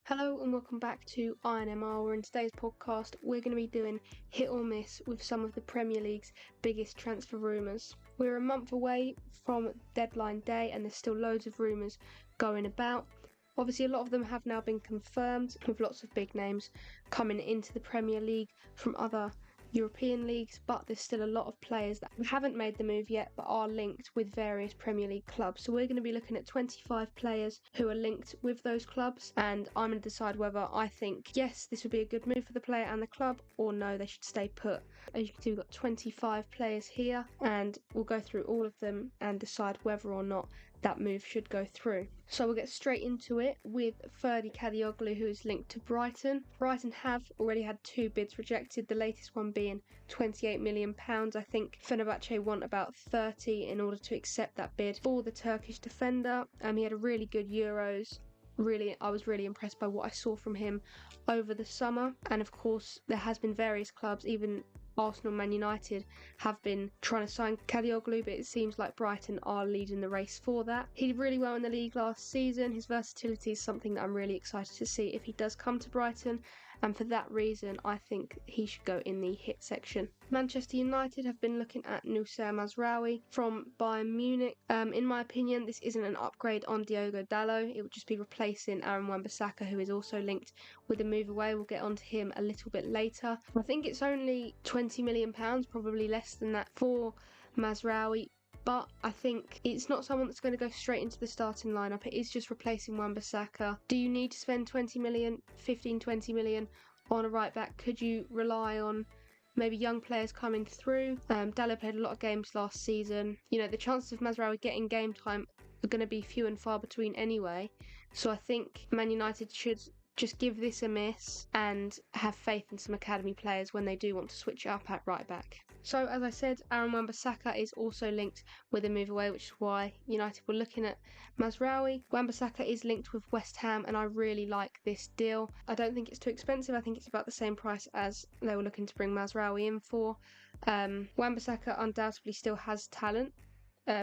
Hello and welcome back to INMR, where in today's podcast we're going to be doing hit or miss with some of the Premier League's biggest transfer rumours. We're a month away from deadline day and there's still loads of rumours going about. Obviously a lot of them have now been confirmed, with lots of big names coming into the Premier League from other European leagues, but there's still a lot of players that haven't made the move yet but are linked with various Premier League clubs. So we're going to be looking at 25 players who are linked with those clubs, and I'm going to decide whether I think yes, this would be a good move for the player and the club, or no, they should stay put. As you can see, we've got 25 players here and we'll go through all of them and decide whether or not that move should go through. So we'll get straight into it with Ferdi Kadioglu, who is linked to Brighton. Brighton have already had 2 bids rejected, the latest one being £28 million. I think Fenerbahce want about 30 in order to accept that bid for the Turkish defender. He had a really good Euros. I was really impressed by what I saw from him over the summer. And of course, there has been various clubs, even Arsenal, Man United, have been trying to sign Kadioglu, but it seems like Brighton are leading the race for that. He did really well in the league last season. His versatility is something that I'm really excited to see if he does come to Brighton, and for that reason I think he should go in the hit section. Manchester United have been looking at Noussair Mazraoui from Bayern Munich. In my opinion, this isn't an upgrade on Diogo Dalot. It would just be replacing Aaron Wan-Bissaka, who is also linked with a move away. We'll get onto him a little bit later. I think it's only £20 million, probably less than that for Mazraoui, but I think it's not someone that's going to go straight into the starting lineup. It is just replacing Wan-Bissaka. Do you need to spend 20 million, 15, 20 million on a right back? Could you rely on maybe young players coming through? Dalot played a lot of games last season. You know, the chances of Mazraoui getting game time are going to be few and far between anyway. So I think Man United should just give this a miss and have faith in some academy players when they do want to switch up at right back. So as I said, Aaron Wan-Bissaka is also linked with a move away, which is why United were looking at Mazraoui. Wan-Bissaka is linked with West Ham and I really like this deal. I don't think it's too expensive. I think it's about the same price as they were looking to bring Mazraoui in for. Wan-Bissaka undoubtedly still has talent.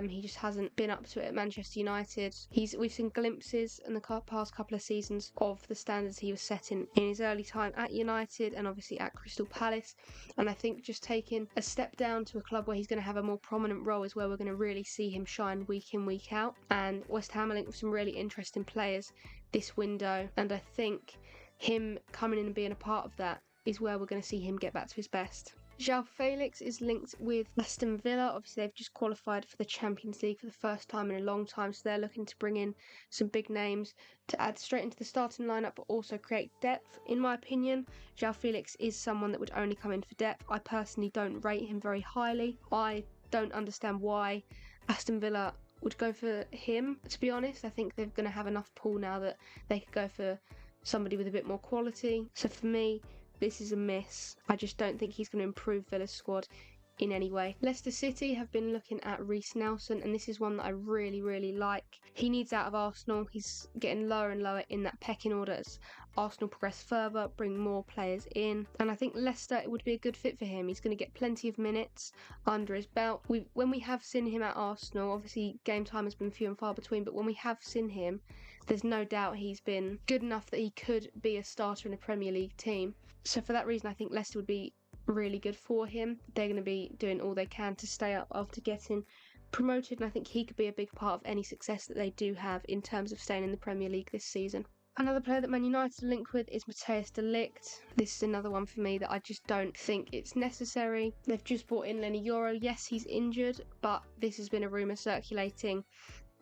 He just hasn't been up to it at Manchester United. We've seen glimpses in the past couple of seasons of the standards he was setting in his early time at United and obviously at Crystal Palace. And I think just taking a step down to a club where he's going to have a more prominent role is where we're going to really see him shine week in, week out. And West Ham are linked with some really interesting players this window. And I think him coming in and being a part of that is where we're going to see him get back to his best. João Felix is linked with Aston Villa. Obviously, they've just qualified for the Champions League for the first time in a long time, so they're looking to bring in some big names to add straight into the starting lineup, but also create depth. In my opinion, João Felix is someone that would only come in for depth. I personally don't rate him very highly. I don't understand why Aston Villa would go for him, to be honest. I think they're going to have enough pool now that they could go for somebody with a bit more quality. So for me, this is a miss. I just don't think he's going to improve Villa's squad in any way. Leicester City have been looking at Reiss Nelson, and this is one that I really like. He needs out of Arsenal. He's getting lower and lower in that pecking order as Arsenal progress further, bring more players in, and I think Leicester, it would be a good fit for him. He's going to get plenty of minutes under his belt. When we have seen him at Arsenal, obviously game time has been few and far between, but when we have seen him, there's no doubt he's been good enough that he could be a starter in a Premier League team. So for that reason, I think Leicester would be really good for him. They're going to be doing all they can to stay up after getting promoted, and I think he could be a big part of any success that they do have in terms of staying in the Premier League this season. Another player that Man United are linked with is Matthijs de Ligt. This is another one for me that I just don't think it's necessary. They've just brought in Lenny Yoro. Yes, he's injured, but this has been a rumour circulating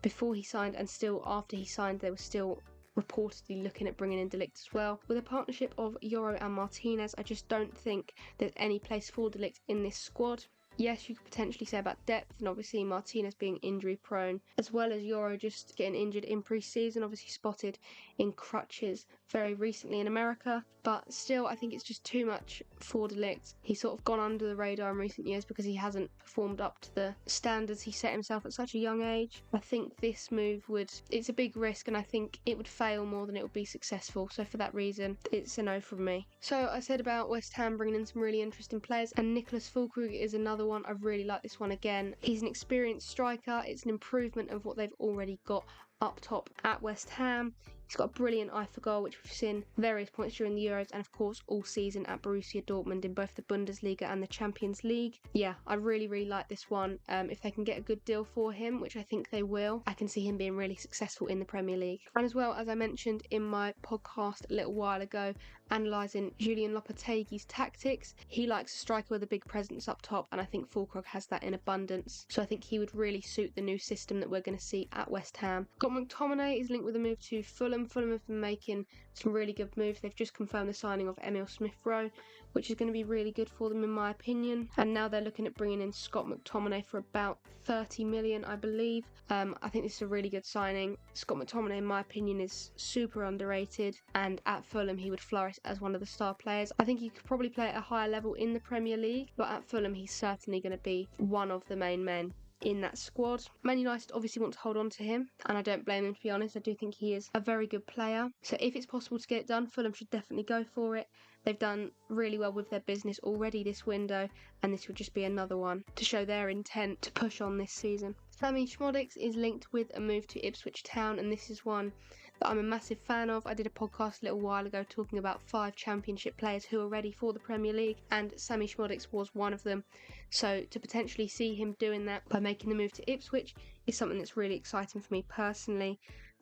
before he signed, and still after he signed they were still reportedly looking at bringing in de Ligt as well. With a partnership of Yoro and Martinez, I just don't think there's any place for de Ligt in this squad. Yes, you could potentially say about depth, and obviously Martinez being injury prone, as well as Yoro just getting injured in pre-season, obviously spotted in crutches very recently in America, but still I think it's just too much for de Ligt. He's sort of gone under the radar in recent years because he hasn't performed up to the standards he set himself at such a young age. I think this move it's a big risk, and I think it would fail more than it would be successful, so for that reason it's a no from me. So I said about West Ham bringing in some really interesting players, and Nicholas Füllkrug is another one. I really like this one again. He's an experienced striker. It's an improvement of what they've already got up top at West Ham. He's got a brilliant eye for goal, which we've seen various points during the Euros and of course all season at Borussia Dortmund in both the Bundesliga and the Champions League. Yeah, I really like this one. If they can get a good deal for him, which I think they will, I can see him being really successful in the Premier League. And as well, as I mentioned in my podcast a little while ago, analysing Julian Lopetegui's tactics, he likes a striker with a big presence up top, and I think Fulkrug has that in abundance. So I think he would really suit the new system that we're going to see at West Ham. Scott McTominay is linked with a move to Fulham. Fulham have been making some really good moves. They've just confirmed the signing of Emile Smith-Rowe, which is going to be really good for them in my opinion. And now they're looking at bringing in Scott McTominay for about 30 million, I believe. I think this is a really good signing. Scott McTominay, in my opinion, is super underrated, and at Fulham he would flourish as one of the star players. I think he could probably play at a higher level in the Premier League, but at Fulham he's certainly going to be one of the main men in that squad. Man United obviously want to hold on to him, and I don't blame them, to be honest. I do think he is a very good player. So if it's possible to get it done, Fulham should definitely go for it. They've done really well with their business already this window, and this would just be another one to show their intent to push on this season. Sami Szmodics is linked with a move to Ipswich Town, and this is one that I'm a massive fan of. I did a podcast a little while ago talking about 5 Championship players who are ready for the Premier League, and Sami Szmodics was one of them. So to potentially see him doing that by making the move to Ipswich is something that's really exciting for me personally.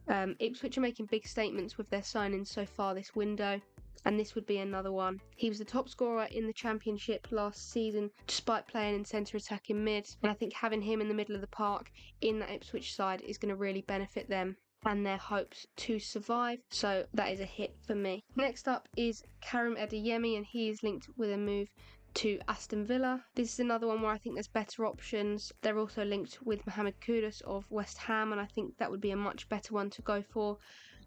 Ipswich are making big statements with their signings so far this window, and this would be another one. He was the top scorer in the Championship last season despite playing in centre attacking mid, and I think having him in the middle of the park in that Ipswich side is going to really benefit them and their hopes to survive, so that is a hit for me. Next up is Karim Adeyemi, and he is linked with a move to Aston Villa. This is another one where I think there's better options. They're also linked with Mohamed Kudus of West Ham, and I think that would be a much better one to go for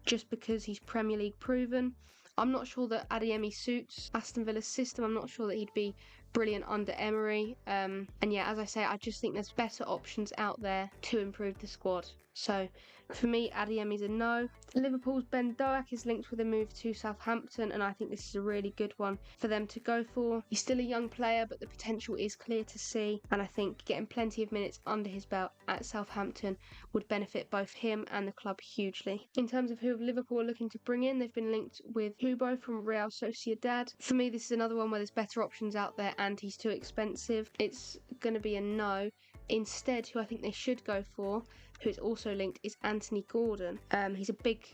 just because he's Premier League proven. I'm not sure that Adeyemi suits Aston Villa's system. I'm not sure that he'd be brilliant under Emery. And yeah, as I say, I just think there's better options out there to improve the squad. So for me, Adeyemi's a no. Liverpool's Ben Doak is linked with a move to Southampton, and I think this is a really good one for them to go for. He's still a young player, but the potential is clear to see, and I think getting plenty of minutes under his belt at Southampton would benefit both him and the club hugely. In terms of who Liverpool are looking to bring in, they've been linked with Hubo from Real Sociedad. For me, this is another one where there's better options out there and he's too expensive. It's going to be a no. Instead, who I think they should go for, who is also linked, is Anthony Gordon. He's a big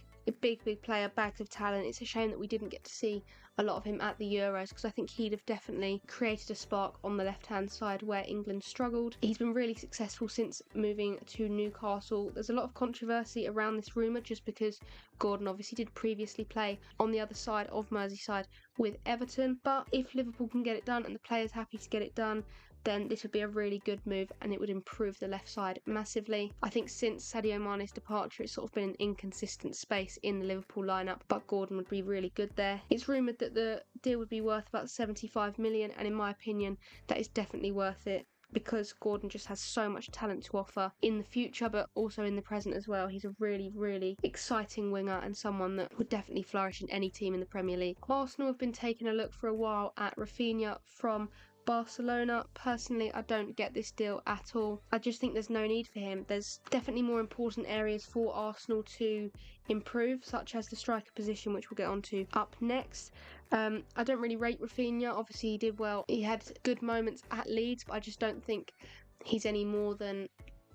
player, bags of talent. It's a shame that we didn't get to see a lot of him at the Euros, because I think he'd have definitely created a spark on the left-hand side where England struggled. He's been really successful since moving to Newcastle. There's a lot of controversy around this rumour just because Gordon obviously did previously play on the other side of Merseyside with Everton, but if Liverpool can get it done and the player's happy to get it done, then this would be a really good move and it would improve the left side massively. I think since Sadio Mane's departure, it's sort of been an inconsistent space in the Liverpool lineup, but Gordon would be really good there. It's rumoured that the deal would be worth about 75 million, and in my opinion, that is definitely worth it, because Gordon just has so much talent to offer in the future, but also in the present as well. He's a really exciting winger and someone that would definitely flourish in any team in the Premier League. Arsenal have been taking a look for a while at Rafinha from Barcelona. Personally, I don't get this deal at all. I just think there's no need for him. There's definitely more important areas for Arsenal to improve, such as the striker position, which we'll get onto up next. I don't really rate Rafinha. Obviously, he did well. He had good moments at Leeds, but I just don't think he's any more than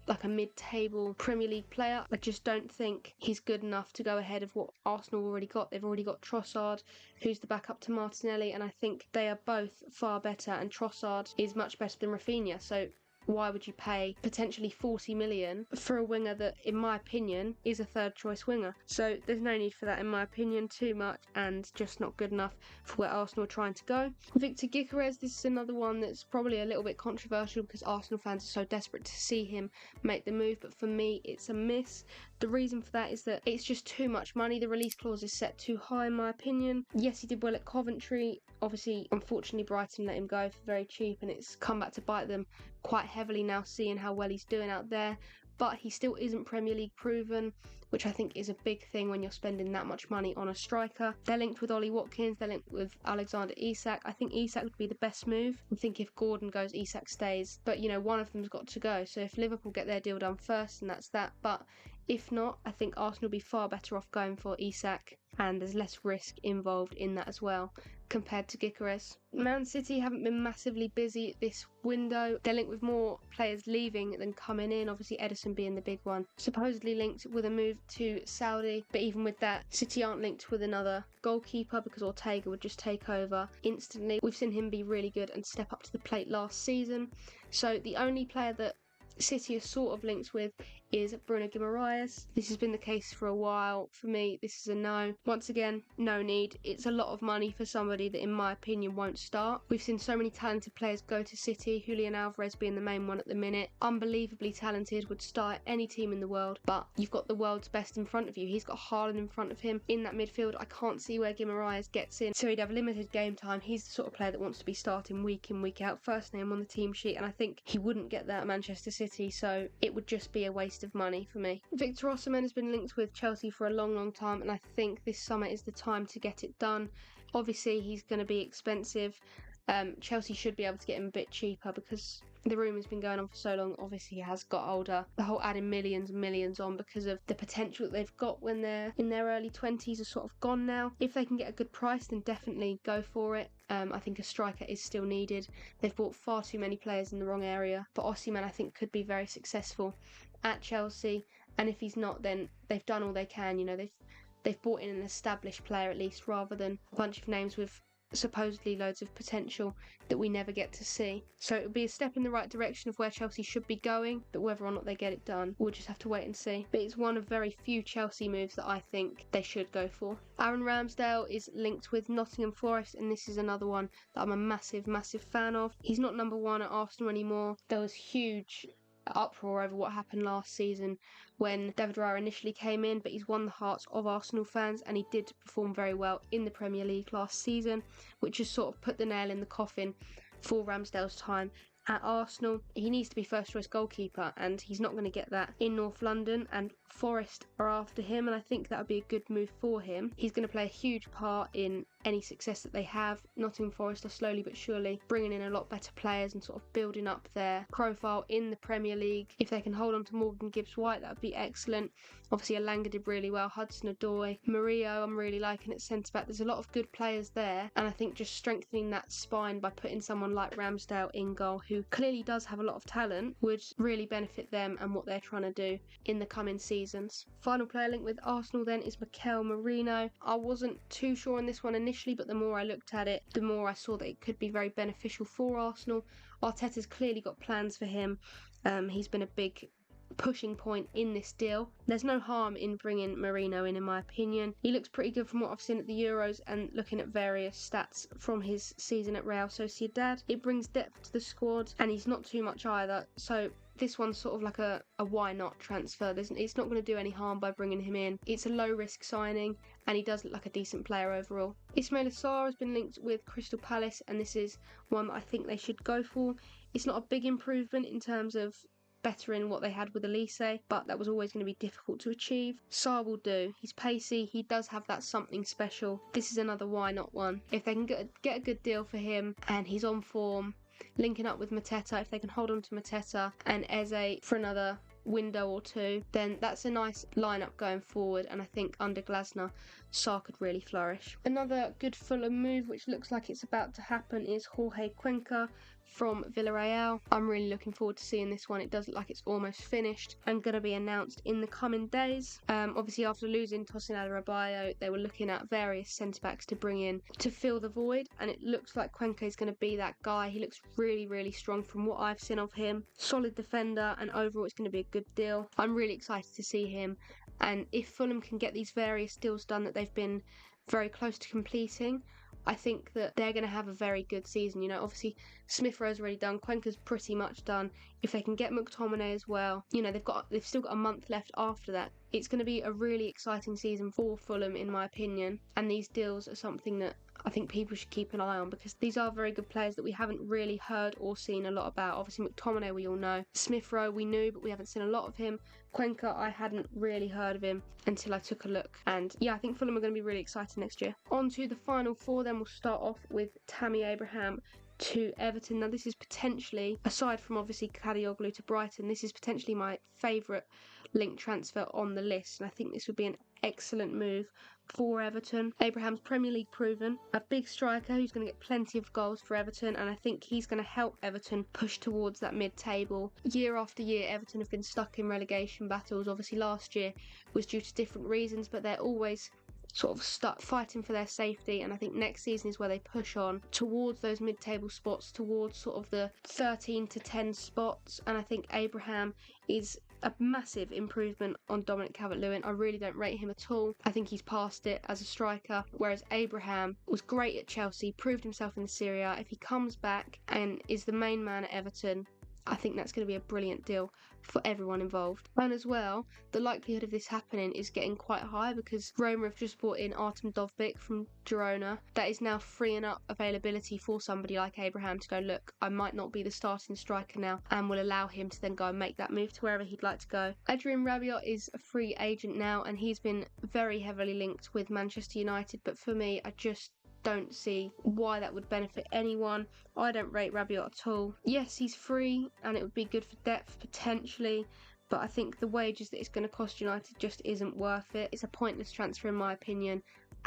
like a mid-table Premier League player. I just don't think he's good enough to go ahead of what Arsenal already got. They've already got Trossard, who's the backup to Martinelli, and I think they are both far better, and Trossard is much better than Rafinha. So why would you pay potentially 40 million for a winger that, in my opinion, is a third choice winger? So there's no need for that, in my opinion, too much, and just not good enough for where Arsenal are trying to go. Victor Gyökeres, this is another one that's probably a little bit controversial because Arsenal fans are so desperate to see him make the move, but for me it's a miss. The reason for that is that it's just too much money. The release clause is set too high, in my opinion. Yes, he did well at Coventry. Obviously, unfortunately, Brighton let him go for very cheap, and it's come back to bite them quite heavily now, seeing how well he's doing out there. But he still isn't Premier League proven, which I think is a big thing when you're spending that much money on a striker. They're linked with Ollie Watkins, they're linked with Alexander Isak. I think Isak would be the best move. I think if Gordon goes, Isak stays. But, you know, one of them's got to go. So if Liverpool get their deal done first, and that's that. But If not, I think Arsenal will be far better off going for Isak, and there's less risk involved in that as well compared to Gyökeres. Man City haven't been massively busy this window. They're linked with more players leaving than coming in, obviously Ederson being the big one. Supposedly linked with a move to Saudi, but even with that, City aren't linked with another goalkeeper because Ortega would just take over instantly. We've seen him be really good and step up to the plate last season. So the only player that City is sort of linked with is Bruno Guimaraes. This has been the case for a while. For me, this is a no. Once again, no need. It's a lot of money for somebody that, in my opinion, won't start. We've seen so many talented players go to City, Julian Alvarez being the main one at the minute. Unbelievably talented, would start at any team in the world, but you've got the world's best in front of you. He's got Haaland in front of him. In that midfield, I can't see where Guimaraes gets in. So he'd have limited game time. He's the sort of player that wants to be starting week in, week out, first name on the team sheet, and I think he wouldn't get that at Manchester City, so it would just be a waste of money for me. Victor Osimhen has been linked with Chelsea for a long time, and I think this summer is the time to get it done. Obviously, he's going to be expensive. Chelsea should be able to get him a bit cheaper because the rumour's been going on for so long. Obviously, he has got older. The whole adding millions and millions on because of the potential that they've got when they're in their early 20s is sort of gone now. If they can get a good price, then definitely go for it. I think a striker is still needed. They've bought far too many players in the wrong area. But Osimhen, I think, could be very successful at Chelsea. And if he's not, then they've done all they can. You know, they've brought in an established player at least, rather than a bunch of names with supposedly loads of potential that we never get to see. So it would be a step in the right direction of where Chelsea should be going, but whether or not they get it done, we'll just have to wait and see. But it's one of very few Chelsea moves that I think they should go for. Aaron Ramsdale is linked with Nottingham Forest, and this is another one that I'm a massive fan of. He's not number one at Arsenal anymore. There was huge uproar over what happened last season when David Raya initially came in, but he's won the hearts of Arsenal fans, and he did perform very well in the Premier League last season, which has sort of put the nail in the coffin for Ramsdale's time at Arsenal. He needs to be first choice goalkeeper, and he's not going to get that in North London, and Forest are after him, and I think that would be a good move for him. He's going to play a huge part in any success that they have. Nottingham Forest are slowly but surely bringing in a lot better players and sort of building up their profile in the Premier League. If they can hold on to Morgan Gibbs-White, that would be excellent. Obviously, Alanga did really well. Hudson-Odoi, Murillo, I'm really liking at centre-back. There's a lot of good players there, and I think just strengthening that spine by putting someone like Ramsdale in goal, who clearly does have a lot of talent, would really benefit them and what they're trying to do in the coming seasons. Final player linked with Arsenal then is Mikel Merino. I wasn't too sure on this one initially, but the more I looked at it, the more I saw that it could be very beneficial for Arsenal. Arteta's clearly got plans for him. He's been a big pushing point in this deal. There's no harm in bringing Merino in my opinion. He looks pretty good from what I've seen at the Euros, and looking at various stats from his season at Real Sociedad. It brings depth to the squad, and he's not too much either, so this one's sort of like a why not transfer. It's not going to do any harm by bringing him in. It's a low risk signing, and he does look like a decent player overall. Ismaila Sarr has been linked with Crystal Palace, and this is one that I think they should go for. It's not a big improvement in terms of bettering what they had with Elise, but that was always going to be difficult to achieve. Sarr will do. He's pacey. He does have that something special. This is another why not one. If they can get a good deal for him and he's on form, linking up with Mateta, if they can hold on to Mateta and Eze for another window or two, then that's a nice lineup going forward, and I think under Glasner, Sarr could really flourish. Another good Fulham move which looks like it's about to happen is Jorge Cuenca from Villarreal. I'm really looking forward to seeing this one. It does look like it's almost finished and going to be announced in the coming days. Obviously after losing Tosin Adarabioyo, they were looking at various centre-backs to bring in to fill the void, and it looks like Cuenca is going to be that guy. He looks really strong from what I've seen of him. Solid defender, and overall it's going to be a good deal. I'm really excited to see him, and if Fulham can get these various deals done that they've been very close to completing, I think that they're going to have a very good season. You know, obviously Smith Rowe's already done, Cuenca's pretty much done. If they can get McTominay as well, you know, they've still got a month left after that. It's going to be a really exciting season for Fulham in my opinion, and these deals are something that I think people should keep an eye on, because these are very good players that we haven't really heard or seen a lot about. Obviously McTominay we all know, Smith Rowe we knew, but we haven't seen a lot of him. Cuenca, I hadn't really heard of him until I took a look, and yeah, I think Fulham are going to be really exciting next year. On to the final four then. We'll start off with Tammy Abraham to Everton. Now this is potentially, aside from obviously Kadioglu to Brighton, this is potentially my favourite linked transfer on the list, and I think this would be an excellent move for Everton. Abraham's Premier League proven, a big striker who's going to get plenty of goals for Everton, and I think he's going to help Everton push towards that mid-table. Year after year, Everton have been stuck in relegation battles. Obviously last year was due to different reasons, but they're always sort of stuck fighting for their safety, and I think next season is where they push on towards those mid-table spots, towards sort of the 13 to 10 spots, and I think Abraham is a massive improvement on Dominic Calvert-Lewin. I really don't rate him at all. I think he's past it as a striker, whereas Abraham was great at Chelsea, proved himself in the Serie A. If he comes back and is the main man at Everton, I think that's going to be a brilliant deal for everyone involved. And as well, the likelihood of this happening is getting quite high, because Roma have just brought in Artem Dovbyk from Girona. That is now freeing up availability for somebody like Abraham to go, look, I might not be the starting striker now, and will allow him to then go and make that move to wherever he'd like to go. Adrien Rabiot is a free agent now, and he's been very heavily linked with Manchester United, but for me, I just don't see why that would benefit anyone. I don't rate Rabiot at all. Yes, he's free and it would be good for depth potentially, but I think the wages that it's going to cost United just isn't worth it. It's a pointless transfer in my opinion,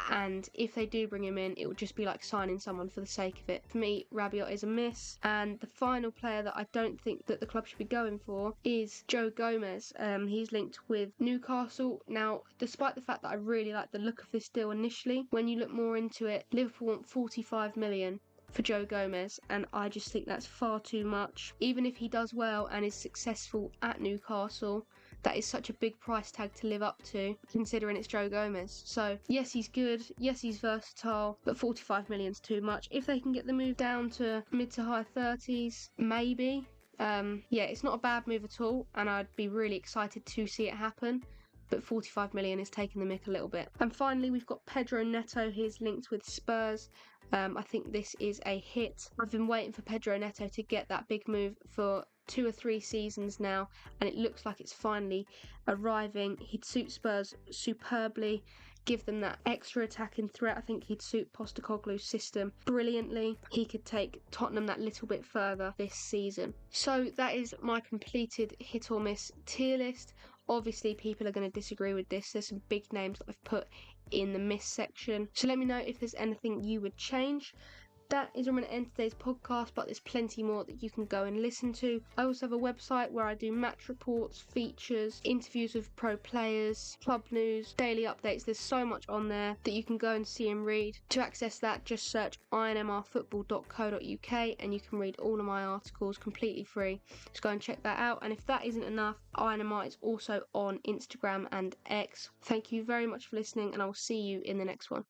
and if they do bring him in, it would just be like signing someone for the sake of it. For me, Rabiot is a miss. And the final player that I don't think that the club should be going for is Joe Gomez. He's linked with Newcastle. Now, despite the fact that I really like the look of this deal initially, when you look more into it, Liverpool want 45 million for Joe Gomez, and I just think that's far too much. Even if he does well and is successful at Newcastle, that is such a big price tag to live up to, considering it's Joe Gomez. So yes, he's good, yes, he's versatile, but 45 million's too much. If they can get the move down to mid to high 30s, maybe. Yeah, it's not a bad move at all, and I'd be really excited to see it happen, but 45 million is taking the mick a little bit. And finally, we've got Pedro Neto. He's linked with Spurs. I think this is a hit. I've been waiting for Pedro Neto to get that big move for 2 or 3 seasons now, and it looks like it's finally arriving. He'd suit Spurs superbly, give them that extra attacking threat. I think he'd suit Postecoglou's system brilliantly. He could take Tottenham that little bit further this season. So that is my completed hit or miss tier list. Obviously, people are going to disagree with this. There's some big names that I've put in the miss section. So let me know if there's anything you would change. That is where I'm going to end today's podcast, but there's plenty more that you can go and listen to. I also have a website where I do match reports, features, interviews with pro players, club news, daily updates. There's so much on there that you can go and see and read. To access that, just search inmrfootball.co.uk and you can read all of my articles completely free. Just go and check that out. And if that isn't enough, INMR is also on Instagram and X. Thank you very much for listening, and I will see you in the next one.